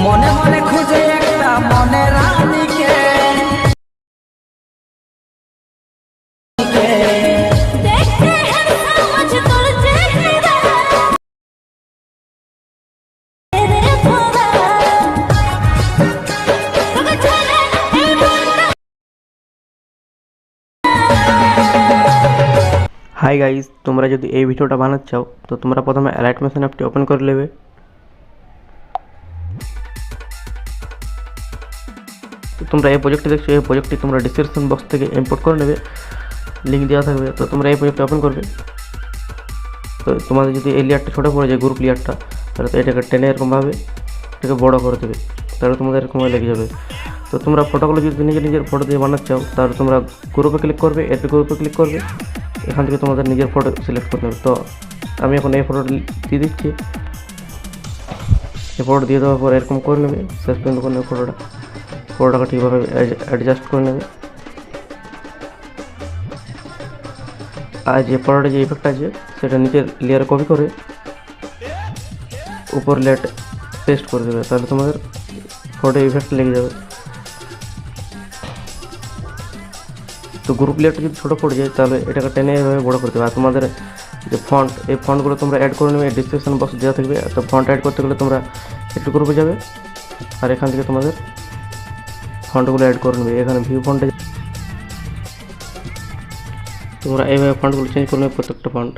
মনে মনে খুঁজে একটা মনে রানীকে হাই গাইস, তোমরা যদি এই ভিডিওটা বানাতে চাও তো তোমরা প্রথমে অ্যালাইট মেশিন অ্যাপটি ওপেন করে নেবে। তো তোমরা এই প্রজেক্টটি দেখছো, এই প্রজেক্টটি তোমরা ডিসক্রিপশন বক্স থেকে ইম্পোর্ট করে নেবে, লিঙ্ক দেওয়া থাকবে। তো তোমরা এই প্রজেক্টটা ওপেন করবে। তো তোমাদের যদি এই লেয়ারটা ছোটো পড়ে যায়, গ্রুপ লেয়ারটা, তাহলে তো এটাকে টেনে এরকমভাবে এটাকে বড় করে দেবে, তাহলে তোমাদের এরকম লেগে যাবে। তো তোমরা ফটোগুলো যদি নিজের ফটো দিয়ে বানাতে চাও তাহলে তোমরা গ্রুপে ক্লিক করবে, এড গ্রুপে ক্লিক করবে, এখান থেকে তোমাদের নিজের ফটো সিলেক্ট করে নেবে। তো আমি এখন এই ফটোটা দিয়ে দিচ্ছি। এই ফটো দিয়ে দেওয়ার পর এরকম করে নেবে, শেষ পর্যন্ত করে নেবে ফটোটাকে ঠিকভাবে অ্যাডজাস্ট করে নেবে। আর যে ফটোটা যে ইফেক্ট আছে সেটা নিচের লেয়ারে কপি করে উপর লেয়ার পেস্ট করে দেবে, তাহলে তোমাদের ফটো ইফেক্ট লেগে যাবে। তো গ্রুপ লেয়ারটা যদি ছোটো পড়ে যায় তাহলে এটাকে টেনে এভাবে বড়ো করতে হবে। আর তোমাদের যে ফন্ট, এই ফন্টগুলো তোমরা অ্যাড করে নেবে, ডিসক্রিপশন বক্স দেওয়া থাকবে। তো ফন্ট অ্যাড করতে গেলে তোমরা একটু গ্রুপে যাবে আর এখান থেকে তোমাদের ফন্টগুলো অ্যাড করে নেবে। এখানে ভিউ ফন্টে তোমরা এইভাবে ফন্টগুলো চেঞ্জ করে নেবে, প্রত্যেকটা ফন্ট।